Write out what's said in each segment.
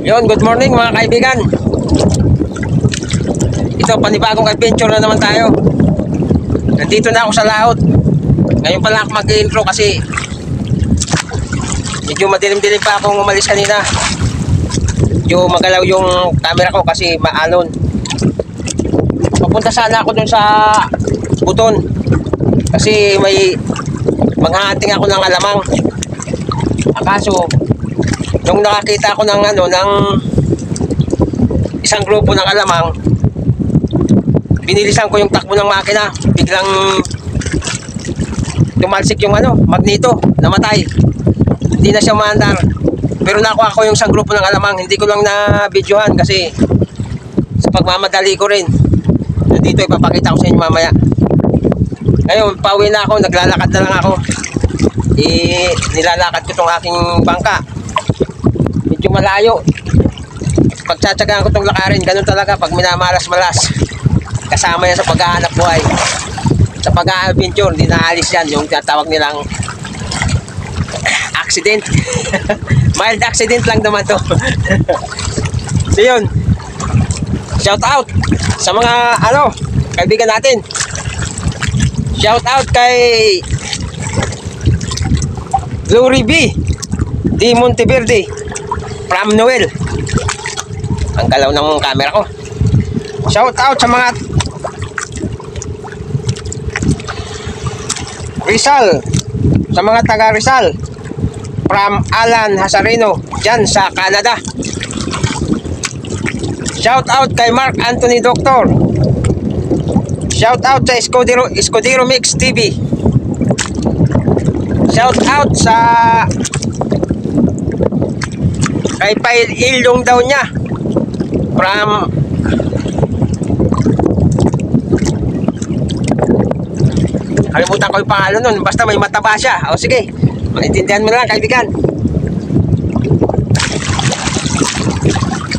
Yon, good morning mga kaibigan. Ito, panibagong adventure na naman tayo. Nandito na ako sa laot. Ngayon pala ako mag-intro kasi medyo madilim-dilim pa akong umalis kanina. Medyo magalaw yung camera ko kasi maalon. Papunta sana ako dun sa Buton kasi may manghahunting ako ng alamang. Kaso nung nakakita ko ng ng isang grupo ng alamang, binilisan ko yung takbo ng makina. Biglang tumalsik yung magneto, namatay. Hindi na siya maandar. Pero nakuha ko yung isang grupo ng alamang. Hindi ko lang na videohan kasi sa pagmamadali ko rin. Dito ipapakita ko sa inyo mamaya. Ngayon, pauwi na ako, naglalakad na lang ako. Nilalakad ko tong aking bangka. Medyo malayo. Pagtsatsagaan ko tong lakarin, ganun talaga pag minamalas-malas. Kasama yan sa paghahanap buhay. Sa pag-adventure, hindi naalis yan. Yung tinatawag nilang accident. Mild accident lang naman to. So yun, shout out sa mga kaibigan natin. Shout out kay Glory B di Monteverde from Noel. Ang galaw ng camera ko. Shout out sa mga Rizal, sa mga taga Rizal from Alan Hasarino dyan sa Canada. Shout out kay Mark Anthony Doctor. Shout out sa Escudero Mix TV. Shout out sa kay Pail Ilyong daw niya from kalimutan ko yung pangalan nun, basta may mataba siya. O sige, maintindihan mo na lang kaibigan.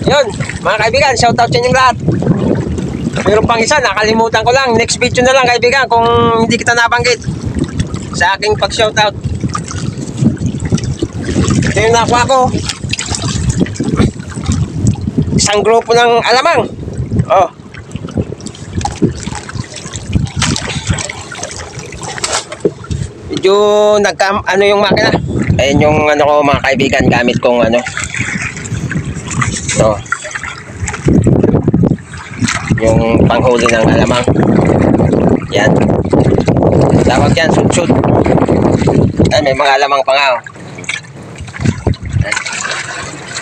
Yun mga kaibigan, shout out sa inyong lahat. Meron pang isa, nakalimutan ko lang. Next video na lang kaibigan kung hindi kita nabanggit sa aking pag shout out. Ito yung nakuha ko, isang grupo ng alamang. Medyo yung makina. Ayun yung ko mga kaibigan, gamit kong yung panghuli ng alamang. Yan, tawag yan, sudsud. Ay, may mga alamang pa nga.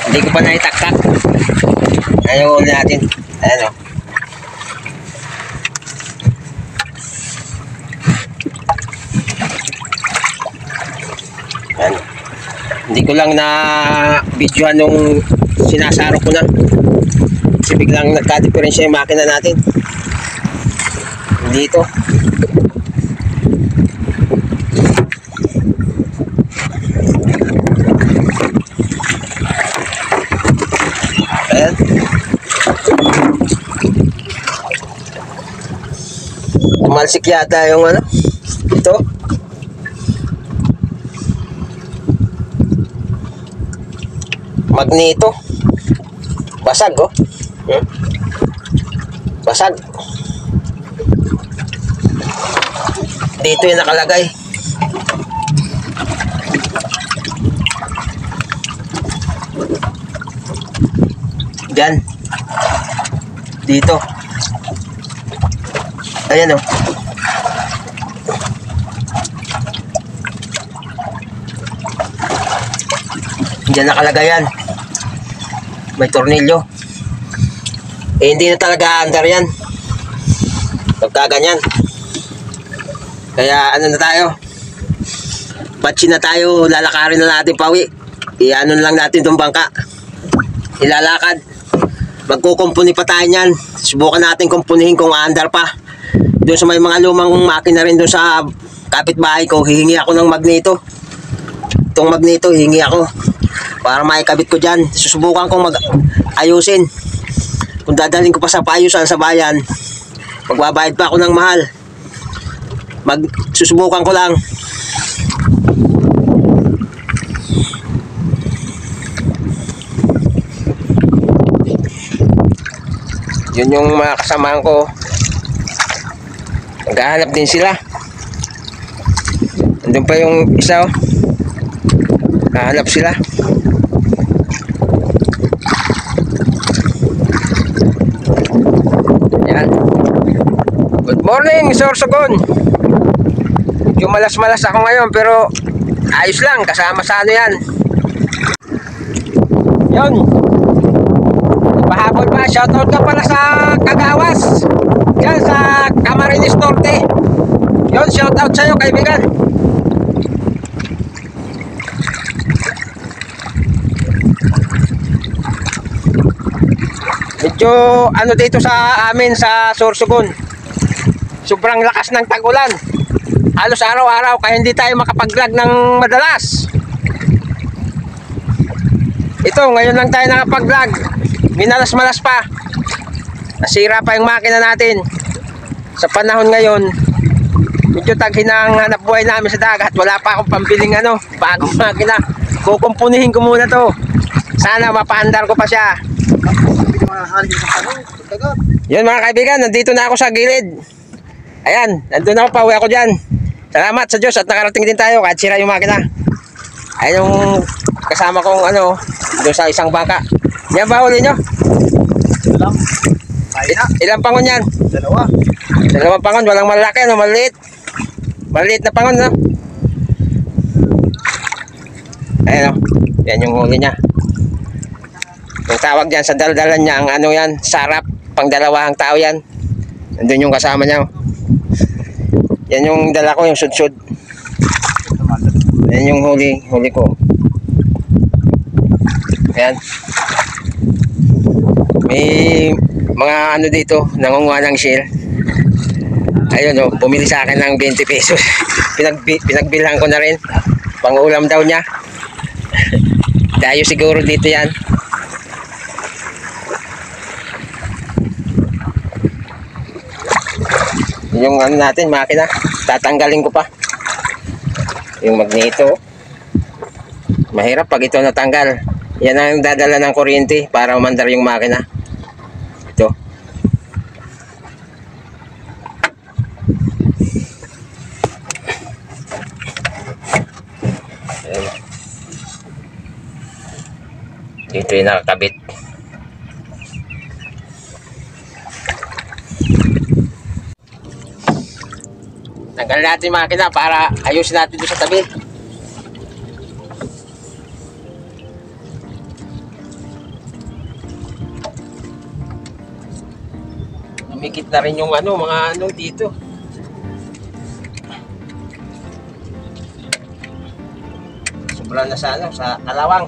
Hindi ko pa naitaktak. Ayaw ulit natin. Ayan Ayan. Hindi ko lang na videohan nung sinasaro ko na. Kasi biglang nagka-diferensya yung makina natin. Dito. Ayan. Tumalsik yata yung ito. Magneto. Basag basag. Dito yung nakalagay. Diyan. Dito. Ayan Diyan nakalagay yan. May tornilyo. Hindi na talaga under yan pagka ganyan. Kaya na tayo, batsi na tayo, lalakarin na natin pawi. Lang natin itong bangka, ilalakad. Magkukumpuni pa tayo nyan. Subukan natin kumpunihin kung under pa. Doon sa may mga lumang makina rin doon sa kapitbahay ko, hihingi ako ng magneto. Itong magneto hihingi ako para maikabit ko dyan. Susubukan kong ayusin. Kung dadalhin ko pa sa paayusan sa bayan, magbabayad pa ako ng mahal. Susubukan ko lang. Yun yung mga kasamahan ko. Naghahanap din sila. Andun pa yung isa, oh. Naghahanap sila. Yan. Good morning, Sorsogon. Medyo malas-malas ako ngayon, pero ayos lang, kasama sa ano yan. Yun. Pahabol pa, shoutout ka pala sa Kagawas. Yan sa Camarines Norte. Yun, shoutout sa'yo, kaibigan. Medyo ano dito sa amin sa Sorsogon, sobrang lakas ng tag-ulan. Halos araw-araw, kaya hindi tayo makapag-vlog ng madalas. Ito, ngayon lang tayo nakapag-vlog. Minalas-malas pa. Nasira pa yung makina natin. Sa panahon ngayon, medyo taghinang hanap buhay namin sa dagat. Wala pa akong pambiling bagong makina. Kukumpunihin ko muna to. Sana mapaandar ko pa siya. Yun mga kaibigan, nandito na ako sa gilid. Ayan, nandun ako, pauwi ako dyan. Salamat sa Diyos at nakarating din tayo kahit sira yung makina. Ayan yung kasama kong doon sa isang bangka. Yan ba huli nyo? Ilang pangon yan? Dalawang pangon, walang malaki, maliit. Maliit na pangon, no? Ayan, yan yung huli niya. Yung tawag dyan sa daldalan niya, ang yan, sarap, pang dalawang tao yan. Nandun yung kasama niya. Yan yung dala ko, yung sudsud. Yan yung huli ko. Ayan. May mga dito, nangunguha ng shell. Ayun, bumili sa akin ng 20 pesos. Pinagbilang ko na rin. Pang-ulam daw niya. Dayo siguro dito yan. Yung natin, makina. Tatanggalin ko pa. Yung magneto. Mahirap pag ito natanggal. Yan ang dadala ng kuryente para umandar yung makina. Ito. Ayan. Dito yung nakakabit. Tanggal natin yung makina para ayusin natin doon sa tabi. Namikit na rin yung mga dito. Sobra na sa sa kalawang.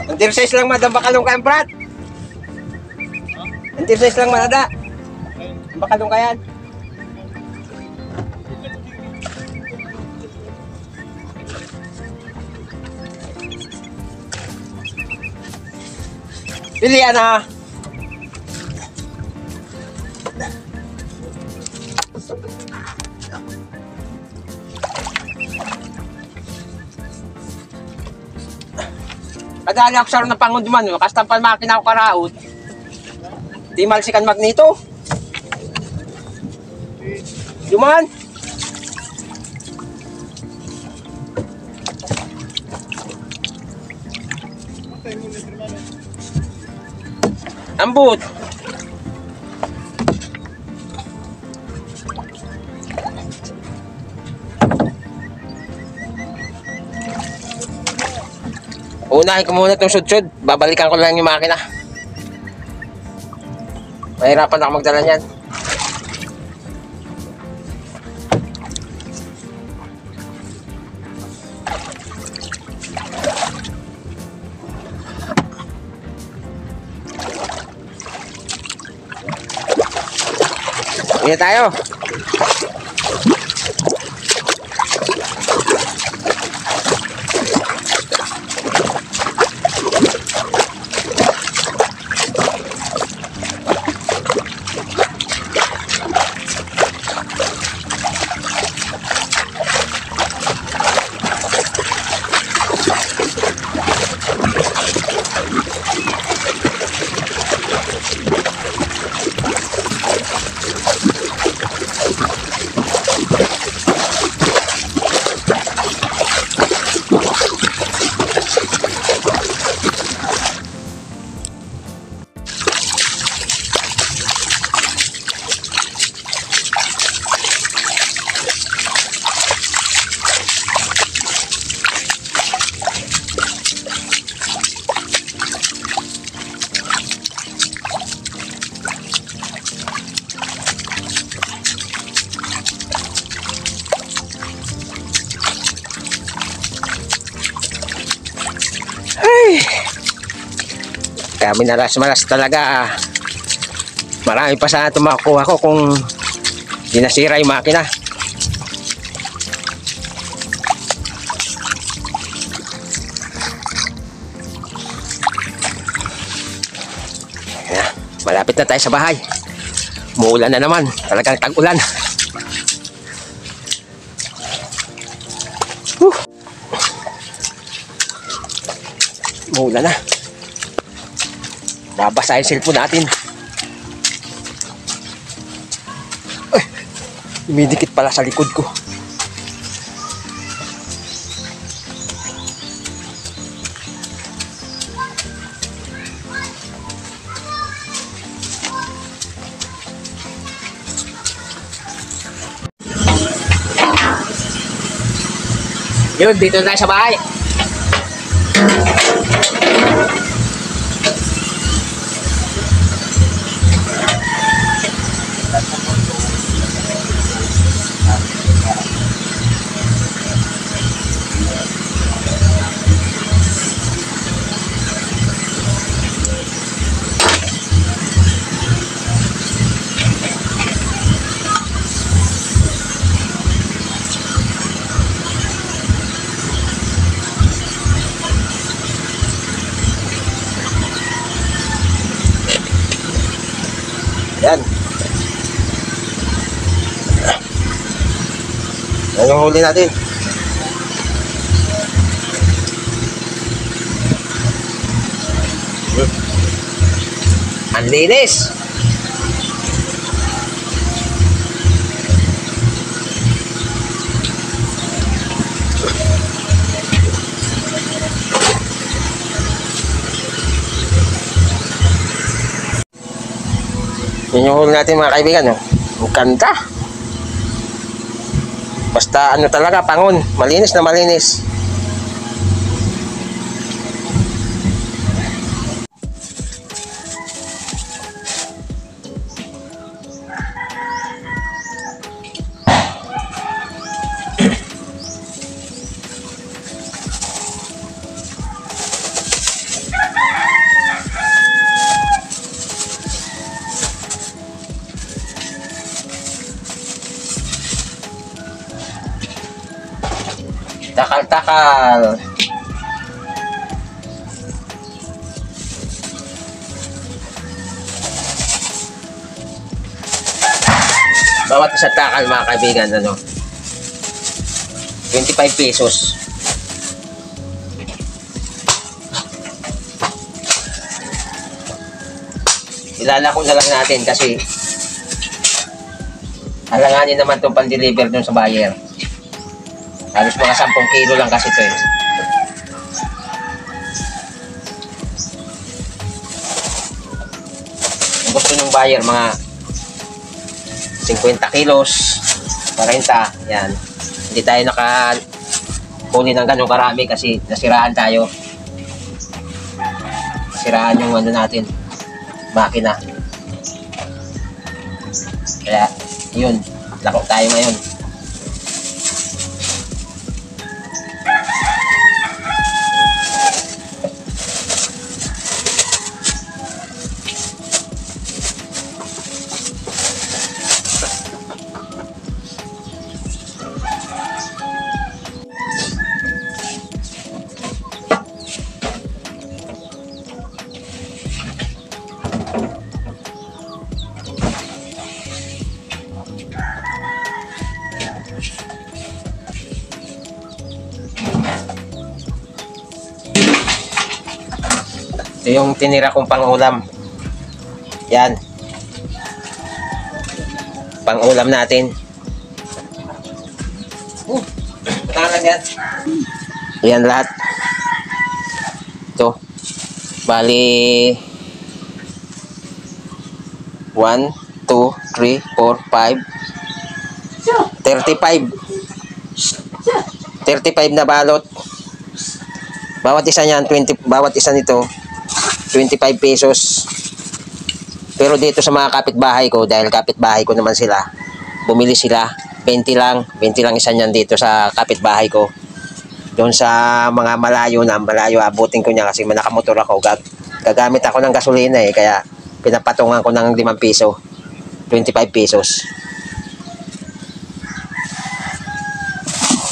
Undersize lang madam bakalong kayan, Brad. Undersize lang manada. Bakalong kayan. Pilihan ha. Kadali ako sa ron ng pangon duman, kastampan makina ako karaot. Di malsikan magnito. Duman. Ambut. Unahin ko muna itong sudsud. Babalikan ko lang yung makina. Mahirapan ako magdala niyan. Ini tayo. Kami nalas-malas talaga. Marami pa sana ito makukuha ko kung di nasira yung makina. Malapit na tayo sa bahay. Muulan na naman. Talagang tag-ulan. Muulan na. Nabasa yung cellphone natin. Ay, umidikit pala sa likod ko. Yun, dito na tayo sa bahay. Yan. Yan yung huli natin. Ang linis. Yan yung huli natin mga kaibigan, no? Ang ganda. Basta ano talaga, pangon. Malinis na malinis. Takal-takal. Bawat isa takal mga kaibigan, ano, 25 pesos. Ilalako na lang natin kasi alanganin naman itong pan-deliver dun sa buyer. Halos mga 10 kilo lang kasi ito eh. Kung gusto ng buyer, mga 50 kilos, 40, yan. Hindi tayo nakahuli ng ganong karami kasi nasiraan tayo. Nasiraan yung ano natin, makina. Kaya, yun, lako tayo ngayon. Ito yung tinira kong pang-ulam. Yan. Pang-ulam natin. Matalan yan. Yan lahat. Ito. Bali 1, 2, 3, 4, 5 35 na balot. Bawat isa niyan, bawat isa nito 25 pesos. Pero dito sa mga kapitbahay ko, dahil kapitbahay ko naman sila, bumili sila 20 lang isa niyan dito sa kapitbahay ko. Doon sa mga malayo abutin ko niya kasi nakamotor ako. Gagamit ako ng gasolina eh, kaya pinapatungan ko ng 5 piso, 25 pesos.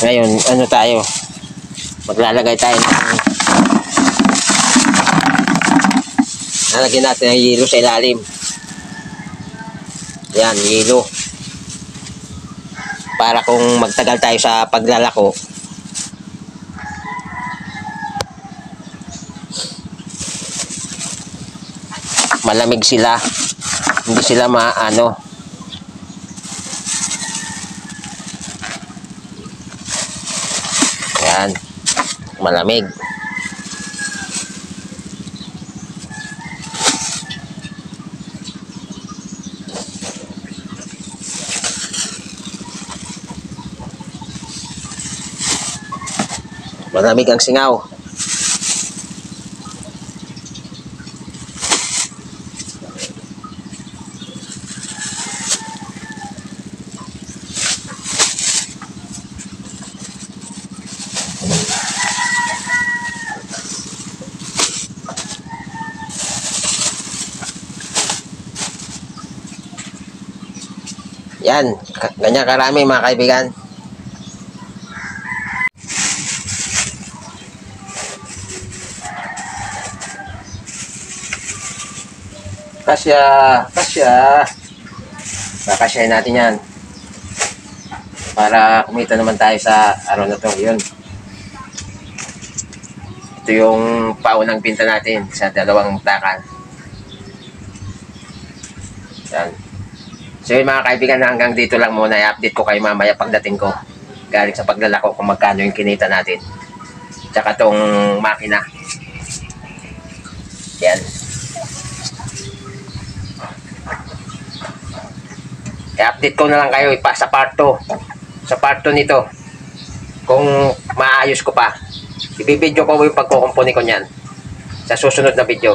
Ngayon, ano tayo? Maglalagay tayo ng lalagyan natin ng yelo sa ilalim. Yan, yelo. Para kung magtagal tayo sa paglalako, malamig sila. Hindi sila maano. Yan. Malamig. Malamig ang singaw. Yan, ganyan karami mga kaibigan. Kakasyahin natin yan. Para kumita naman tayo sa araw na to. Yun. Ito yung paunang pinta natin sa 2 takan. Yan. So yun mga kaibigan, hanggang dito lang muna. I-update ko kayo mamaya pagdating ko. Galing sa paglalako kung magkano yung kinita natin. Tsaka tong makina. Yan. I-update ko na lang kayo sa part 2. Sa part 2 nito. Kung maayos ko pa. Ibibidyo ko yung pagkukumpuni ko niyan. Sa susunod na video.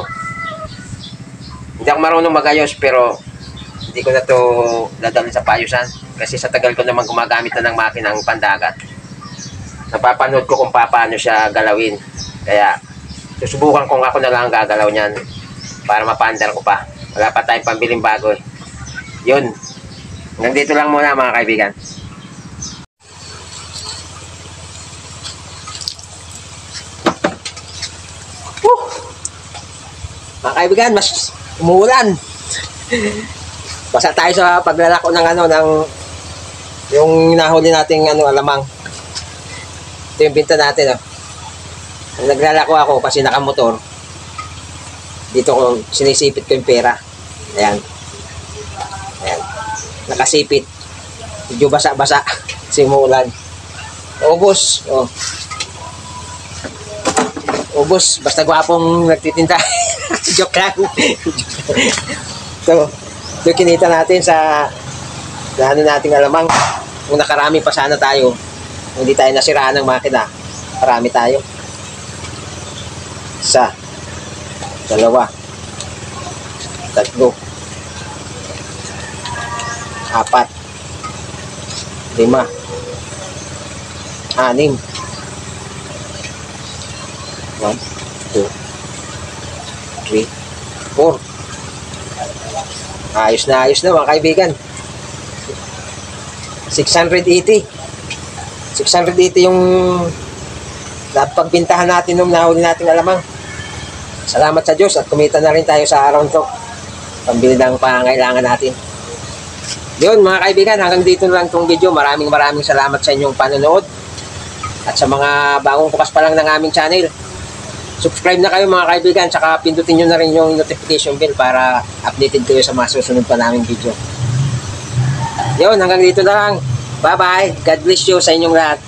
Hindi ako marunong magayos pero hindi ko na to dadalhin sa paayusan. Kasi sa tagal ko naman gumagamit na ng makinang pandagat. Napapanood ko kung paano siya galawin. Kaya susubukan kung ako na lang ang gagalaw niyan. Para mapandar ko pa. Wala pa tayong pambiling bago eh. Yun. Hanggang dito lang muna mga kaibigan. Mga kaibigan, mas umuulan. Basta tayo sa paglalako ng yung nahuli nating alamang. Ito yung binta natin. Naglalako ako kasi nakamotor. Dito ko sinisipit ko yung pera. Ayan. Ayan. Nakasipit. Medyo basa-basa. Kasi umuulan. Ubos. Oh. Ubos. Basta gwapong nagtitinta. Joke lang. So, yung kinita natin sa ano nating alamang. Kung nakarami pa sana tayo, hindi tayo nasiraan ng makina. Marami tayo. Isa. Dalawa. Tatlo. Apat. Lima. Anim. 1, 2, 3, 4. Ayos na mga kaibigan. 680. 680 yung napagbintahan natin nung nahuli nating alamang. Salamat sa Diyos at kumita na rin tayo sa araw nito. Pambili ng pangailangan natin. Yun mga kaibigan, hanggang dito lang itong video. Maraming salamat sa inyong panonood. At sa mga bagong bukas pa lang ng aming channel, subscribe na kayo mga kaibigan. Tsaka pindutin nyo na rin yung notification bell para updated kayo sa mga susunod pa naming video. Yun, hanggang dito na lang. Bye bye. God bless you sa inyong lahat.